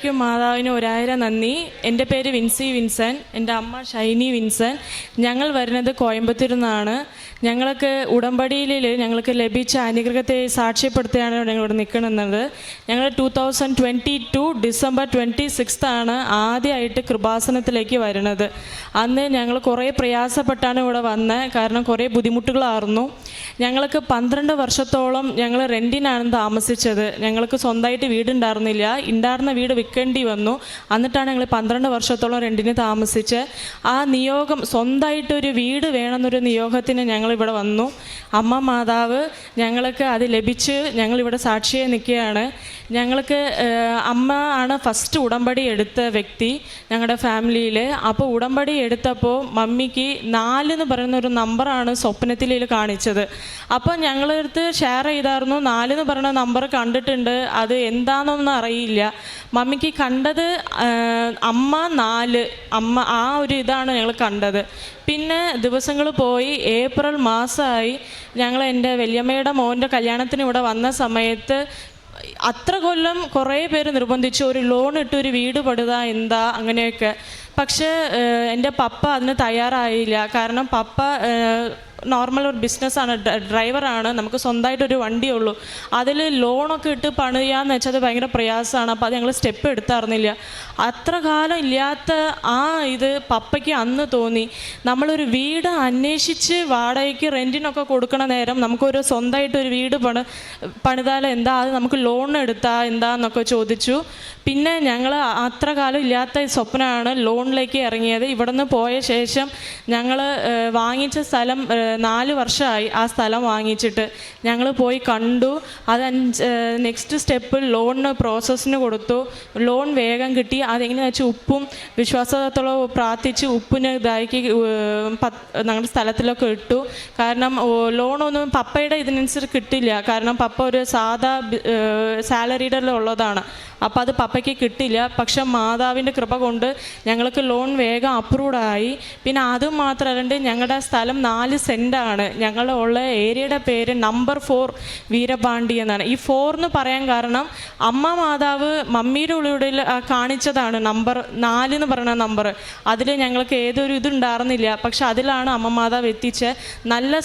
ഈശോയ്ക്കും മാതാവിനും 1000 നന്ദി. എൻ്റെ പേര് വിൻസി വിൻസൻ, എൻ്റെ അമ്മ ഷൈനി വിൻസൻ. ഞങ്ങൾ വരുന്നത് കോയമ്പത്തൂരിൽ നിന്നാണ്. ഞങ്ങൾക്ക് ഉടമ്പടിയിൽ ഞങ്ങൾക്ക് ലഭിച്ച അനുഗ്രഹത്തെ സാക്ഷ്യപ്പെടുത്തിയാണ് ഞങ്ങളിവിടെ നിൽക്കുന്നത്. ഞങ്ങൾ 2022 ഡിസംബർ 26 ആദ്യമായിട്ട് കൃപാസനത്തിലേക്ക് വരുന്നത്. അന്ന് ഞങ്ങൾ കുറേ പ്രയാസപ്പെട്ടാണ് ഇവിടെ വന്നത്. കാരണം കുറേ ബുദ്ധിമുട്ടുകളായിരുന്നു. ഞങ്ങൾക്ക് 12 വർഷത്തോളം ഞങ്ങൾ റെൻറ്റിനാണ് താമസിച്ചത്. ഞങ്ങൾക്ക് സ്വന്തമായിട്ട് വീടുണ്ടായിരുന്നില്ല. ഉണ്ടായിരുന്ന വീട് വിൽക്കേണ്ടി വന്നു. എന്നിട്ടാണ് ഞങ്ങൾ 12 വർഷത്തോളം റെൻറ്റിന് താമസിച്ച് ആ നിയോഗം സ്വന്തമായിട്ടൊരു വീട് വേണമെന്നൊരു നിയോഗത്തിന് ഞങ്ങളിവിടെ വന്നു. അമ്മ മാതാവ് ഞങ്ങൾക്ക് അത് ലഭിച്ച് ഞങ്ങളിവിടെ സാക്ഷിയായി നിൽക്കുകയാണ്. ഞങ്ങൾക്ക് അമ്മ ആണ് ഫസ്റ്റ് ഉടമ്പടി എടുത്ത വ്യക്തി ഞങ്ങളുടെ ഫാമിലിയിൽ. അപ്പോൾ ഉടമ്പടി എടുത്തപ്പോൾ മമ്മിക്ക് 4 എന്ന് പറയുന്ന ഒരു നമ്പറാണ് സ്വപ്നത്തിൽ കാണിച്ചത്. അപ്പോൾ ഞങ്ങളടുത്ത് ഷെയർ ചെയ്തായിരുന്നു, 4 എന്ന് പറയുന്ന നമ്പർ കണ്ടിട്ടുണ്ട്, അത് എന്താണെന്നൊന്നും അറിയില്ല. മമ്മിക്ക് കണ്ടത് അമ്മ 4, അമ്മ ആ ഒരു ഇതാണ് ഞങ്ങൾ കണ്ടത്. പിന്നെ ദിവസങ്ങൾ പോയി ഏപ്രിൽ മാസമായി ഞങ്ങൾ എൻ്റെ വല്യമ്മയുടെ മോൻ്റെ കല്യാണത്തിന് ഇവിടെ വന്ന സമയത്ത് അത്ര കൊല്ലം കുറേ പേര് നിർബന്ധിച്ചു ഒരു ലോൺ ഇട്ട് ഒരു വീട് പടുതാ എന്താ അങ്ങനെയൊക്കെ. പക്ഷേ എൻ്റെ പപ്പ അതിന് തയ്യാറായില്ല. കാരണം പപ്പ നോർമൽ ഒരു ബിസിനസ്സാണ്, ഡ്രൈവറാണ്. നമുക്ക് സ്വന്തമായിട്ടൊരു വണ്ടിയുള്ളൂ. അതിൽ ലോണൊക്കെ ഇട്ട് പണിയാന്ന് വെച്ചാൽ അത് ഭയങ്കര പ്രയാസമാണ്. അപ്പോൾ അത് ഞങ്ങൾ സ്റ്റെപ്പ് എടുത്തായിരുന്നില്ല. അത്ര കാലം ഇല്ലാത്ത ആ ഇത് പപ്പയ്ക്ക് അന്ന് തോന്നി, നമ്മളൊരു വീട് അന്വേഷിച്ച് വാടകയ്ക്ക് റെൻറ്റിനൊക്കെ കൊടുക്കണ നേരം നമുക്കൊരു സ്വന്തമായിട്ടൊരു വീട് പണിതാൽ എന്താ, അത് നമുക്ക് ലോൺ എടുത്താൽ എന്താന്നൊക്കെ ചോദിച്ചു. പിന്നെ ഞങ്ങൾ അത്ര കാലം ഇല്ലാത്ത സ്വപ്നമാണ് ലോണിലേക്ക് ഇറങ്ങിയത്. ഇവിടെ നിന്ന് പോയ ശേഷം ഞങ്ങൾ വാങ്ങിച്ച സ്ഥലം 4 വർഷമായി ആ സ്ഥലം വാങ്ങിച്ചിട്ട്. ഞങ്ങൾ പോയി കണ്ടു. അത് നെക്സ്റ്റ് സ്റ്റെപ്പ് ലോണിന് പ്രോസസ്സിന് കൊടുത്തു. ലോൺ വേഗം കിട്ടി. അതെങ്ങനെയാണെന്ന് വെച്ചാൽ ഉപ്പും വിശ്വാസത്തോളം പ്രാർത്ഥിച്ച് ഉപ്പിന് ഇതാക്കി ഞങ്ങളുടെ സ്ഥലത്തിലൊക്കെ ഇട്ടു. കാരണം ലോണൊന്നും പപ്പയുടെ ഇതിനനുസരിച്ച് കിട്ടില്ല. കാരണം പപ്പ ഒരു സാധാ സാലറിയുടെ ഉള്ളതാണ്. അപ്പോൾ അത് പപ്പയ്ക്ക് കിട്ടില്ല. പക്ഷെ മാതാവിൻ്റെ കൃപ കൊണ്ട് ഞങ്ങൾക്ക് ലോൺ വേഗം അപ്രൂവ്ഡായി. പിന്നെ അതും മാത്രമല്ല, ഞങ്ങളുടെ സ്ഥലം 4 സെൻറ്റാണ്. ഞങ്ങളുള്ള ഏരിയയുടെ പേര് നമ്പർ 4 വീരപാണ്ടി എന്നാണ്. ഈ 4 എന്ന് പറയാൻ കാരണം അമ്മ മാതാവ് മമ്മിയുടെ ഉള്ളിൽ കാണിച്ചതാണ് നമ്പർ 4 എന്ന് പറയുന്ന നമ്പർ. അതിൽ ഞങ്ങൾക്ക് ഏതൊരു ഇതുണ്ടായിരുന്നില്ല. പക്ഷെ അതിലാണ് അമ്മ മാതാവ് എത്തിച്ച്. നല്ല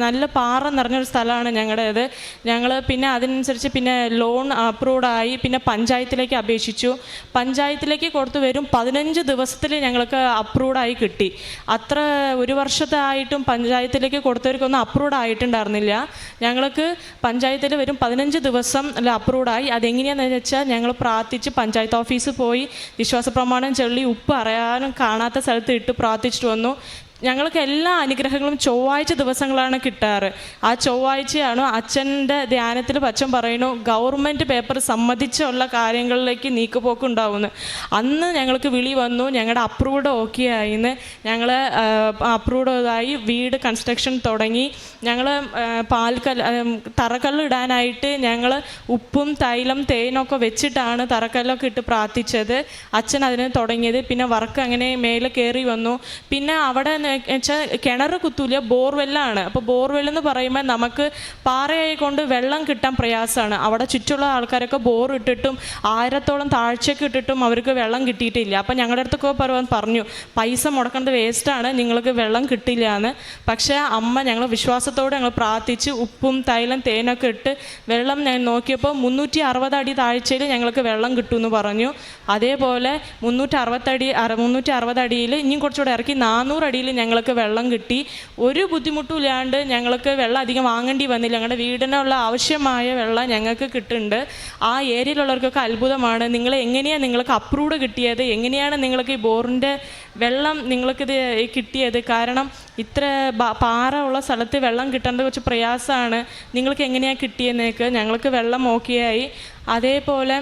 നല്ല പാറ നിറഞ്ഞൊരു സ്ഥലമാണ് ഞങ്ങളുടേത്. ഞങ്ങൾ പിന്നെ അതിനനുസരിച്ച് പിന്നെ ലോൺ അപ്രൂവ്ഡായി. പിന്നെ പഞ്ചായത്തിലേക്ക് അപേക്ഷിച്ചു. പഞ്ചായത്തിലേക്ക് കൊടുത്തു വരും 15 ദിവസത്തിൽ ഞങ്ങൾക്ക് അപ്രൂവ്ഡായി കിട്ടി. അത്ര 1 വർഷത്തായിട്ടും പഞ്ചായത്തിലേക്ക് കൊടുത്തവർക്കൊന്നും അപ്രൂവ്ഡ് ആയിട്ടുണ്ടായിരുന്നില്ല. ഞങ്ങൾക്ക് പഞ്ചായത്തിൽ വരും 15 ദിവസം അപ്രൂവ്ഡായി. അതെങ്ങനെയാണെന്ന് വെച്ചാൽ ഞങ്ങൾ പ്രാർത്ഥിച്ച് പഞ്ചായത്ത് ഓഫീസിൽ പോയി വിശ്വാസ പ്രമാണം ചൊല്ലി ഉപ്പ് അറിയാനും കാണാത്ത സ്ഥലത്ത് ഇട്ട് പ്രാർത്ഥിച്ചിട്ട് വന്നു. ഞങ്ങൾക്ക് എല്ലാ അനുഗ്രഹങ്ങളും ചൊവ്വാഴ്ച ദിവസങ്ങളാണ് കിട്ടാറ്. ആ ചൊവ്വാഴ്ചയാണ് അച്ഛൻ്റെ ധ്യാനത്തിൽ അച്ഛൻ പറയുന്നു ഗവൺമെൻറ് പേപ്പർ സംബന്ധിച്ചുള്ള കാര്യങ്ങളിലേക്ക് നീക്കുപോക്കുണ്ടാവുന്നു. അന്ന് ഞങ്ങൾക്ക് വിളി വന്നു, ഞങ്ങളുടെ അപ്രൂവ്ഡ് ഓക്കെ ആയിന്ന്. ഞങ്ങൾ അപ്രൂവ്ഡായി വീട് കൺസ്ട്രക്ഷൻ തുടങ്ങി. ഞങ്ങൾ തറക്കല്ല് ഇടാനായിട്ട് ഞങ്ങൾ ഉപ്പും തൈലം തേനൊക്കെ വെച്ചിട്ടാണ് തറക്കല്ലൊക്കെ ഇട്ട് പ്രാർത്ഥിച്ചത്. അച്ഛൻ അതിന് തുടങ്ങിയത്. പിന്നെ വർക്ക് അങ്ങനെ മേലെ കയറി വന്നു. പിന്നെ അവിടെ വെച്ചാൽ കിണർ കുത്തൂല, ബോർവെല്ലാണ്. അപ്പോൾ ബോർവെല്ലെന്ന് പറയുമ്പോൾ നമുക്ക് പാറയായി കൊണ്ട് വെള്ളം കിട്ടാൻ പ്രയാസമാണ്. അവിടെ ചുറ്റുള്ള ആൾക്കാരൊക്കെ ബോർ ഇട്ടിട്ടും 1000-ഓളം താഴ്ചയൊക്കെ ഇട്ടിട്ടും അവർക്ക് വെള്ളം കിട്ടിയിട്ടില്ല. അപ്പം ഞങ്ങളുടെ അടുത്തൊക്കെ പറഞ്ഞു പൈസ മുടക്കേണ്ടത് വേസ്റ്റാണ്, നിങ്ങൾക്ക് വെള്ളം കിട്ടില്ല എന്ന്. പക്ഷേ അമ്മ ഞങ്ങൾ വിശ്വാസത്തോടെ ഞങ്ങൾ പ്രാർത്ഥിച്ച് ഉപ്പും തൈലം തേനൊക്കെ ഇട്ട് വെള്ളം ഞാൻ നോക്കിയപ്പോൾ 360 അടി താഴ്ചയിൽ ഞങ്ങൾക്ക് വെള്ളം കിട്ടുമെന്ന് പറഞ്ഞു. അതേപോലെ 360 അടിയിൽ ഇനിയും കുറച്ചുകൂടെ ഇറക്കി 400 അടിയിൽ ഞങ്ങൾക്ക് വെള്ളം കിട്ടി. ഒരു ബുദ്ധിമുട്ടും ഇല്ലാണ്ട് ഞങ്ങൾക്ക് വെള്ളം അധികം വാങ്ങേണ്ടി വന്നില്ല. ഞങ്ങളുടെ വീടിനുള്ള ആവശ്യമായ വെള്ളം ഞങ്ങൾക്ക് കിട്ടുന്നുണ്ട്. ആ ഏരിയയിലുള്ളവർക്കൊക്കെ അത്ഭുതമാണ്, നിങ്ങൾക്ക് അപ്രൂവ്ഡ് കിട്ടിയത്, എങ്ങനെയാണ് നിങ്ങൾക്ക് ഈ ബോറിൻ്റെ വെള്ളം നിങ്ങൾക്കിത് കിട്ടിയത്? കാരണം ഇത്ര പാറ ഉള്ള സ്ഥലത്ത് വെള്ളം കിട്ടേണ്ടത് കുറച്ച് പ്രയാസമാണ്. നിങ്ങൾക്ക് എങ്ങനെയാണ് കിട്ടിയെന്നേക്ക്? ഞങ്ങൾക്ക് വെള്ളം ഓക്കെയായി. അതേപോലെ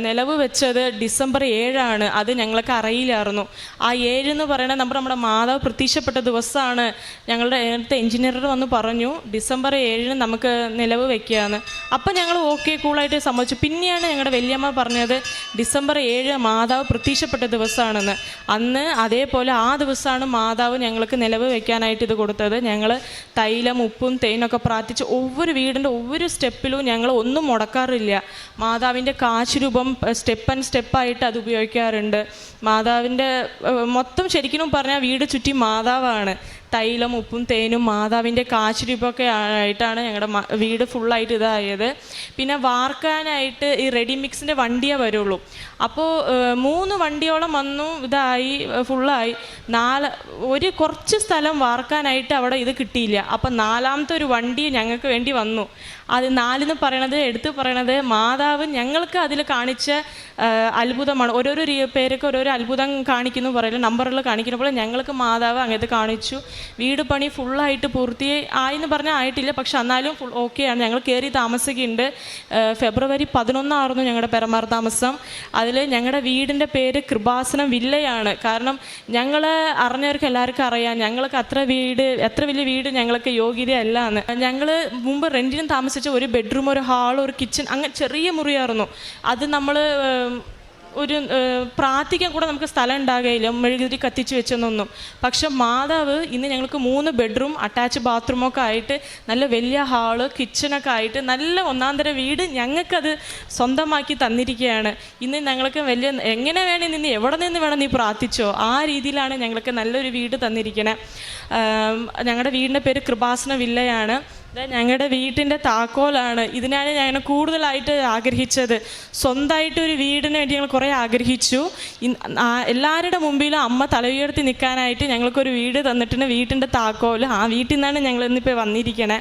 നിലവ് വെച്ചത് ഡിസംബർ 7 അത് ഞങ്ങൾക്ക് അറിയില്ലായിരുന്നു. ആ 7 എന്ന് പറയുന്നത് നമ്മുടെ മാതാവ് പ്രത്യക്ഷപ്പെട്ട ദിവസമാണ്. ഞങ്ങളുടെ നേരത്തെ എഞ്ചിനീയർ വന്ന് പറഞ്ഞു ഡിസംബർ 7 നമുക്ക് നിലവ് വെക്കുകയെന്ന്. അപ്പം ഞങ്ങൾ ഓക്കെ കൂളായിട്ട് സമ്മതിച്ചു. പിന്നെയാണ് ഞങ്ങളുടെ വല്യമ്മ പറഞ്ഞത് ഡിസംബർ 7 മാതാവ് പ്രത്യക്ഷപ്പെട്ട ദിവസമാണെന്ന്. അന്ന് അതേപോലെ ആ ദിവസമാണ് മാതാവ് ഞങ്ങൾക്ക് നിലവ് വെക്കാനായിട്ട് ഇത് കൊടുത്തത്. ഞങ്ങൾ തൈലം, ഉപ്പും തേനൊക്കെ പ്രാർത്ഥിച്ച് ഒവ്വൊരു വീടിൻ്റെ ഒവ്വൊരു സ്റ്റെപ്പിലും ഞങ്ങൾ ഒന്നും മുടക്കാറില്ല. മാതാവിൻ്റെ കാശുരൂപം സ്റ്റെപ്പ് ആൻഡ് സ്റ്റെപ്പായിട്ട് അത് ഉപയോഗിക്കാറുണ്ട്. മാതാവിൻ്റെ മൊത്തം ശരിക്കും പറഞ്ഞാൽ വീട് ചുറ്റി മാതാവാണ്. തൈലം, ഉപ്പും തേനും മാതാവിൻ്റെ കാശുരൂപമൊക്കെ ആയിട്ടാണ് ഞങ്ങളുടെ വീട് ഫുള്ളായിട്ട് ഇതായത്. പിന്നെ വാർക്കാനായിട്ട് ഈ റെഡി മിക്സിൻ്റെ വണ്ടിയേ വരുള്ളൂ. അപ്പോൾ 3 വണ്ടിയോളം വന്നു, ഇതായി ഫുള്ളായി. കുറച്ച് സ്ഥലം വാർക്കാനായിട്ട് അവിടെ ഇത് കിട്ടിയില്ല. അപ്പം 4ാമത്തെ ഒരു വണ്ടി ഞങ്ങൾക്ക് വേണ്ടി വന്നു. അത് 4 എടുത്ത് പറയണത് മാതാവ് ഞങ്ങൾക്ക് അതിൽ കാണിച്ച അത്ഭുതമാണ്. ഓരോരോ പേരൊക്കെ ഓരോരോ അത്ഭുതം കാണിക്കുന്നു പറയില്ല, നമ്പറിൽ കാണിക്കുന്ന പോലെ ഞങ്ങൾക്ക് മാതാവ് അങ്ങനത്തെ കാണിച്ചു. വീട് പണി ഫുള്ളായിട്ട് പൂർത്തിയായെന്ന് പറഞ്ഞാൽ ആയിട്ടില്ല, പക്ഷെ എന്നാലും ഫുൾ ഓക്കെയാണ്. ഞങ്ങൾ കയറി താമസിക്കുന്നുണ്ട്. ഫെബ്രുവരി 11 ഞങ്ങളുടെ പെരമാർ താമസം. അതിൽ ഞങ്ങളുടെ വീടിൻ്റെ പേര് കൃപാസനം വില്ലയാണ്. കാരണം ഞങ്ങൾ അറിഞ്ഞവർക്ക് എല്ലാവർക്കും അറിയാം ഞങ്ങൾക്ക് എത്ര വലിയ വീട് ഞങ്ങൾക്ക് യോഗ്യതയല്ല എന്ന്. ഞങ്ങൾ മുമ്പ് റെൻറ്റിനും താമസിച്ച ഒരു ബെഡ്റൂം, ഒരു ഹാൾ, ഒരു കിച്ചൺ, അങ്ങനെ ചെറിയ മുറിയായിരുന്നു. അത് നമ്മൾ ഒരു പ്രാർത്ഥിക്കാൻ കൂടെ നമുക്ക് സ്ഥലം ഉണ്ടാകുകയില്ല, മെഴുകുതിരി കത്തിച്ച് വെച്ചെന്നൊന്നും. പക്ഷെ മാതാവ് ഇന്ന് ഞങ്ങൾക്ക് 3 ബെഡ്റൂം, അറ്റാച്ച് ബാത്റൂമൊക്കെ ആയിട്ട് നല്ല വലിയ ഹാള്, കിച്ചണൊക്കെ ആയിട്ട് നല്ല ഒന്നാന്തര വീട് ഞങ്ങൾക്കത് സ്വന്തമാക്കി തന്നിരിക്കുകയാണ്. ഇന്ന് ഞങ്ങൾക്ക് വലിയ എങ്ങനെ വേണേൽ നിന്ന് എവിടെ നിന്ന് വേണം നീ പ്രാർത്ഥിച്ചോ ആ രീതിയിലാണ് ഞങ്ങൾക്ക് നല്ലൊരു വീട് തന്നിരിക്കണേ. ഞങ്ങളുടെ വീടിൻ്റെ പേര് കൃപാസന വില്ലയാണ്. ഞങ്ങളുടെ വീട്ടിൻ്റെ താക്കോലാണ്. ഇതിനാണ് ഞങ്ങൾ കൂടുതലായിട്ട് ആഗ്രഹിച്ചത്. സ്വന്തമായിട്ട് ഒരു വീടിന് വേണ്ടി ഞങ്ങൾ കുറേ ആഗ്രഹിച്ചു. എല്ലാവരുടെ മുമ്പിലും അമ്മ തല ഉയർത്തി നിൽക്കാനായിട്ട് ഞങ്ങൾക്കൊരു വീട് തന്നിട്ടുണ്ട്, വീട്ടിൻ്റെ താക്കോൽ. ആ വീട്ടിൽ നിന്നാണ് ഞങ്ങൾ ഇന്നിപ്പോൾ വന്നിരിക്കണേ.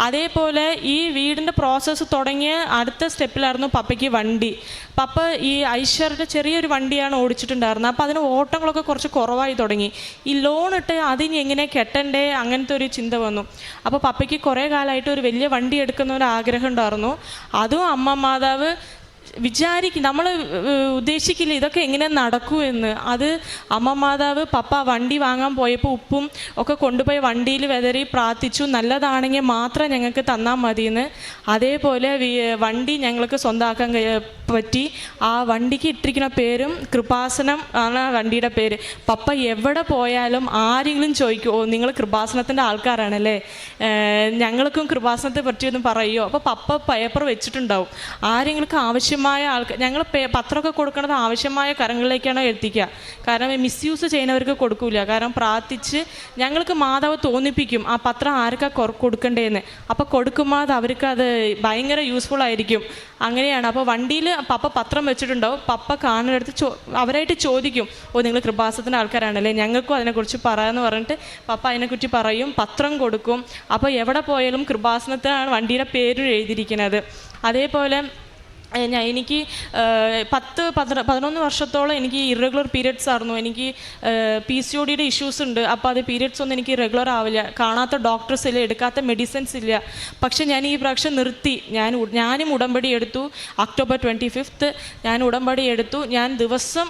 അതേപോലെ ഈ വീടിൻ്റെ പ്രോസസ്സ് തുടങ്ങിയ അടുത്ത സ്റ്റെപ്പിലായിരുന്നു പപ്പയ്ക്ക് വണ്ടി. പപ്പ ഈ ഐശ്വര്യയുടെ ചെറിയൊരു വണ്ടിയാണ് ഓടിച്ചിട്ടുണ്ടായിരുന്നത്. അപ്പോൾ അതിന് ഓട്ടങ്ങളൊക്കെ കുറച്ച് കുറവായി തുടങ്ങി. ഈ ലോണിട്ട് അതിന് എങ്ങനെ കെട്ടണ്ടേ അങ്ങനത്തെ ഒരു ചിന്ത വന്നു. അപ്പോൾ പപ്പയ്ക്ക് കുറേ കാലമായിട്ട് ഒരു വലിയ വണ്ടി എടുക്കുന്ന ഒരു ആഗ്രഹം ഉണ്ടായിരുന്നു. അതും അമ്മ മാതാവ് നമ്മൾ ഉദ്ദേശിക്കില്ല ഇതൊക്കെ എങ്ങനെ നടക്കൂ എന്ന്. അത് അമ്മ മാതാവ് പപ്പ വണ്ടി വാങ്ങാൻ പോയപ്പോൾ ഉപ്പും ഒക്കെ കൊണ്ടുപോയി വണ്ടിയിൽ വെതറി പ്രാർത്ഥിച്ചു, നല്ലതാണെങ്കിൽ മാത്രം ഞങ്ങൾക്ക് തന്നാൽ മതിയെന്ന്. അതേപോലെ വണ്ടി ഞങ്ങൾക്ക് സ്വന്തമാക്കാൻ പറ്റി. ആ വണ്ടിക്ക് ഇട്ടിരിക്കുന്ന പേരും കൃപാസനം ആണ് വണ്ടിയുടെ പേര്. പപ്പ എവിടെ പോയാലും ആരെങ്കിലും ചോദിക്കും, ഓ നിങ്ങൾ കൃപാസനത്തിൻ്റെ ആൾക്കാരാണല്ലേ, ഞങ്ങൾക്കും കൃപാസനത്തെ പറ്റിയൊന്നും പറയുമോ? അപ്പോൾ പപ്പ പേപ്പർ വെച്ചിട്ടുണ്ടാവും. ആരെങ്കിലും ആവശ്യമായ ആൾക്കാർ ഞങ്ങൾ പത്രമൊക്കെ കൊടുക്കുന്നത് ആവശ്യമായ കരങ്ങളിലേക്കാണ് എത്തിക്കുക. കാരണം മിസ്യൂസ് ചെയ്യുന്നവർക്ക് കൊടുക്കില്ല. കാരണം പ്രാർത്ഥിച്ച് ഞങ്ങൾക്ക് മാതാവ് തോന്നിപ്പിക്കും ആ പത്രം ആർക്കാ കൊടുക്കണ്ടേന്ന്. അപ്പോൾ കൊടുക്കുമ്പോൾ അത് അവർക്ക് അത് ഭയങ്കര യൂസ്ഫുൾ ആയിരിക്കും. അങ്ങനെയാണ്. അപ്പോൾ വണ്ടിയിൽ പപ്പ പത്രം വെച്ചിട്ടുണ്ടാവും. പപ്പ കാണുന്നിടത്ത് അവരായിട്ട് ചോദിക്കും, ഓ നിങ്ങൾ കൃപാസനത്തിൻ്റെ ആൾക്കാരാണല്ലേ, ഞങ്ങൾക്കും അതിനെക്കുറിച്ച് പറയാമെന്ന് പറഞ്ഞിട്ട് പപ്പ അതിനെക്കുറിച്ച് പറയും, പത്രം കൊടുക്കും. അപ്പോൾ എവിടെ പോയാലും കൃപാസനത്തിനാണ് വണ്ടിയുടെ പേര് എഴുതിയിരിക്കുന്നത്. അതേപോലെ എനിക്ക് 10-11 വർഷത്തോളം എനിക്ക് ഇറഗുലർ പീരിയഡ്സ് ആയിരുന്നു. എനിക്ക് PCOD ഇഷ്യൂസ് ഉണ്ട്. അപ്പോൾ അത് പീരിയഡ്സ് ഒന്നും എനിക്ക് റെഗുലർ ആവില്ല. കാണാത്ത ഡോക്ടേഴ്സ് ഇല്ല, എടുക്കാത്ത മെഡിസിൻസ് ഇല്ല. പക്ഷെ ഞാൻ ഈ പ്രാവശ്യം നിർത്തി. ഞാനും ഉടമ്പടി എടുത്തു. ഒക്ടോബർ 25 ഞാൻ ഉടമ്പടി എടുത്തു. ഞാൻ ദിവസം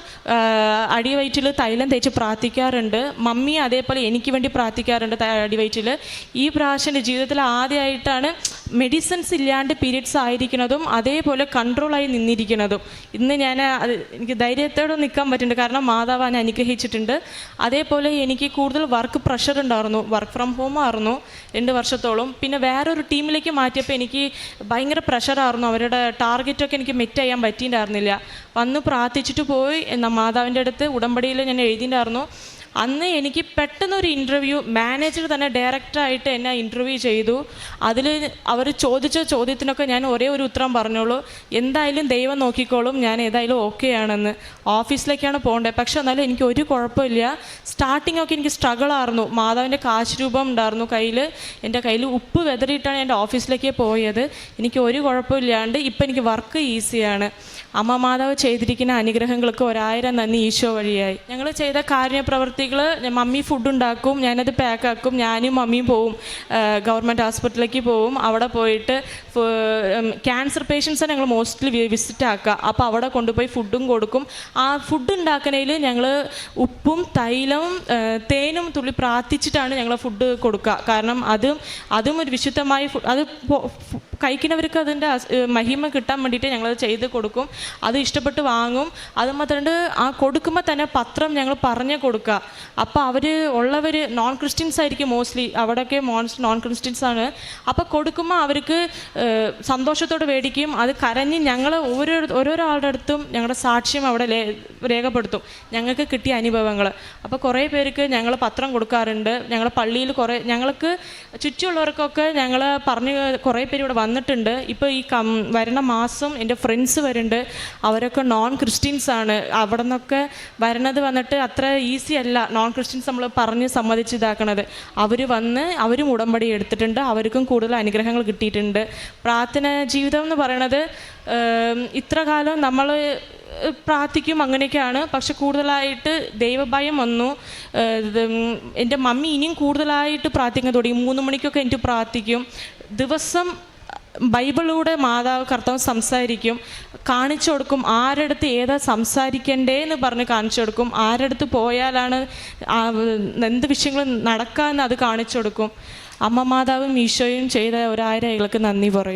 അടിവയറ്റിൽ തൈലം തേച്ച് പ്രാർത്ഥിക്കാറുണ്ട്. മമ്മി അതേപോലെ എനിക്ക് വേണ്ടി പ്രാർത്ഥിക്കാറുണ്ട് അടിവയറ്റിൽ. ഈ പ്രാവശ്യം എൻ്റെ ജീവിതത്തിൽ ആദ്യമായിട്ടാണ് മെഡിസിൻസ് ഇല്ലാണ്ട് പീരിയഡ്സ് ആയിരിക്കുന്നതും അതേപോലെ കൺട്രോളായി നിന്നിരിക്കുന്നതും. ഇന്ന് എനിക്ക് ധൈര്യത്തോടെ നിൽക്കാൻ പറ്റുന്നുണ്ട്. കാരണം മാതാവ് എന്നെ അനുഗ്രഹിച്ചിട്ടുണ്ട്. അതേപോലെ എനിക്ക് കൂടുതൽ വർക്ക് പ്രഷർ ഉണ്ടായിരുന്നു. വർക്ക് ഫ്രം ഹോം ആയിരുന്നു 2 വർഷത്തോളം. പിന്നെ വേറൊരു ടീമിലേക്ക് മാറ്റിയപ്പോൾ എനിക്ക് ഭയങ്കര പ്രഷറായിരുന്നു. അവരുടെ ടാർഗറ്റൊക്കെ എനിക്ക് മെറ്റ് ചെയ്യാൻ പറ്റിയിട്ടുണ്ടായിരുന്നില്ല. വന്ന് പ്രാർത്ഥിച്ചിട്ട് പോയി മാതാവിൻ്റെ അടുത്ത് ഉടമ്പടിയിൽ ഞാൻ എഴുതിയിട്ടുണ്ടായിരുന്നു. അന്ന് എനിക്ക് പെട്ടെന്നൊരു ഇൻ്റർവ്യൂ, മാനേജർ തന്നെ ഡയറക്റ്റായിട്ട് എന്നെ ഇൻ്റർവ്യൂ ചെയ്തു. അതിൽ അവർ ചോദിച്ച ചോദ്യത്തിനൊക്കെ ഞാൻ ഒരേ ഒരു ഉത്തരം പറഞ്ഞോളൂ, എന്തായാലും ദൈവം നോക്കിക്കോളും, ഞാൻ ഏതായാലും ഓക്കെ ആണെന്ന്. ഓഫീസിലേക്കാണ് പോകേണ്ടത്. പക്ഷെ എന്നാലും എനിക്ക് ഒരു കുഴപ്പമില്ല. സ്റ്റാർട്ടിങ്ങൊക്കെ എനിക്ക് സ്ട്രഗിളായിരുന്നു. മാതാവിൻ്റെ കാശ് രൂപം ഉണ്ടായിരുന്നു കയ്യിൽ. എൻ്റെ കയ്യിൽ ഉപ്പ് വെതറിയിട്ടാണ് എൻ്റെ ഓഫീസിലേക്ക് പോയത്. എനിക്ക് ഒരു കുഴപ്പമില്ലാണ്ട് ഇപ്പം എനിക്ക് വർക്ക് ഈസിയാണ്. അമ്മ മാതാവ് ചെയ്തിരിക്കുന്ന അനുഗ്രഹങ്ങൾക്ക് 1000 നന്ദി ഈശോ വഴിയായി. ഞങ്ങൾ ചെയ്ത കാരുണ്യപ്രവൃത്തികൾ, മമ്മി ഫുഡ് ഉണ്ടാക്കും, ഞാനത് പാക്കാക്കും. ഞാനും മമ്മിയും പോവും, ഗവൺമെൻറ് ഹോസ്പിറ്റലിലേക്ക് പോവും. അവിടെ പോയിട്ട് ക്യാൻസർ പേഷ്യൻസിനെ ഞങ്ങൾ മോസ്റ്റ്ലി വിസിറ്റ് ആക്കുക. അപ്പോൾ അവിടെ കൊണ്ടുപോയി ഫുഡും കൊടുക്കും. ആ ഫുഡ് ഉണ്ടാക്കുന്നതിൽ ഞങ്ങൾ ഉപ്പും തൈലവും തേനും തുള്ളി പ്രാർത്ഥിച്ചിട്ടാണ് ഞങ്ങൾ ഫുഡ് കൊടുക്കുക. കാരണം അതും ഒരു വിശുദ്ധമായ അത് കഴിക്കുന്നവർക്ക് അതിൻ്റെ മഹിമ കിട്ടാൻ വേണ്ടിയിട്ട് ഞങ്ങളത് ചെയ്ത് കൊടുക്കും. അത് ഇഷ്ടപ്പെട്ട് വാങ്ങും. അത് മാത്രമല്ല ആ കൊടുക്കുമ്പോൾ തന്നെ പത്രം ഞങ്ങൾ പറഞ്ഞ് കൊടുക്കുക. അപ്പോൾ അവർ ഉള്ളവർ നോൺ ക്രിസ്ത്യൻസ് ആയിരിക്കും മോസ്റ്റ്ലി, അവിടെയൊക്കെ നോൺ ക്രിസ്ത്യൻസ് ആണ്. അപ്പോൾ കൊടുക്കുമ്പോൾ അവർക്ക് സന്തോഷത്തോടെ മേടിക്കും. അത് കരഞ്ഞ് ഞങ്ങൾ ഓരോരോ ആളുടെ അടുത്തും ഞങ്ങളുടെ സാക്ഷ്യം അവിടെ രേഖപ്പെടുത്തും, ഞങ്ങൾക്ക് കിട്ടിയ അനുഭവങ്ങൾ. അപ്പോൾ കുറേ പേർക്ക് ഞങ്ങൾ പത്രം കൊടുക്കാറുണ്ട്. ഞങ്ങളുടെ പള്ളിയിൽ ഞങ്ങൾക്ക് ചുറ്റുമുള്ളവർക്കൊക്കെ ഞങ്ങൾ പറഞ്ഞ് കുറേ പേര് ഇവിടെ വന്നിട്ടുണ്ട്. ഇപ്പോൾ ഈ വരുന്ന മാസം എൻ്റെ ഫ്രണ്ട്സ് വരുന്നുണ്ട്, അവരൊക്കെ നോൺ ക്രിസ്ത്യൻസ് ആണ്. അവിടെ നിന്നൊക്കെ വരണത് വന്നിട്ട് അത്ര ഈസി അല്ല നോൺ ക്രിസ്ത്യൻസ് നമ്മൾ പറഞ്ഞ് സമ്മതിച്ച് ഇതാക്കണത്. അവരും ഉടമ്പടി എടുത്തിട്ടുണ്ട്, അവർക്കും കൂടുതൽ അനുഗ്രഹങ്ങൾ കിട്ടിയിട്ടുണ്ട്. പ്രാർത്ഥന ജീവിതം എന്ന് പറയണത് ഇത്ര കാലം നമ്മൾ പ്രാർത്ഥിക്കും അങ്ങനെയൊക്കെയാണ്. പക്ഷെ കൂടുതലായിട്ട് ദൈവഭയം വന്നു. എൻ്റെ മമ്മി ഇനിയും കൂടുതലായിട്ട് പ്രാർത്ഥിക്കാൻ തുടങ്ങി. 3 മണിക്കൊക്കെ എനിക്ക് പ്രാർത്ഥിക്കും. ദിവസം ബൈബിളിലൂടെ മാതാവ് കർത്താവ് സംസാരിക്കും, കാണിച്ചു കൊടുക്കും. ആരടുത്ത് ഏതാ സംസാരിക്കണ്ടേന്ന് പറഞ്ഞ് കാണിച്ചു കൊടുക്കും. ആരടുത്ത് പോയാലാണ് എന്ത് വിഷയങ്ങൾ നടക്കാമെന്ന് അത് കാണിച്ചു കൊടുക്കും. അമ്മ മാതാവും ഈശോയും ചെയ്ത 1000 നന്ദി പറയും.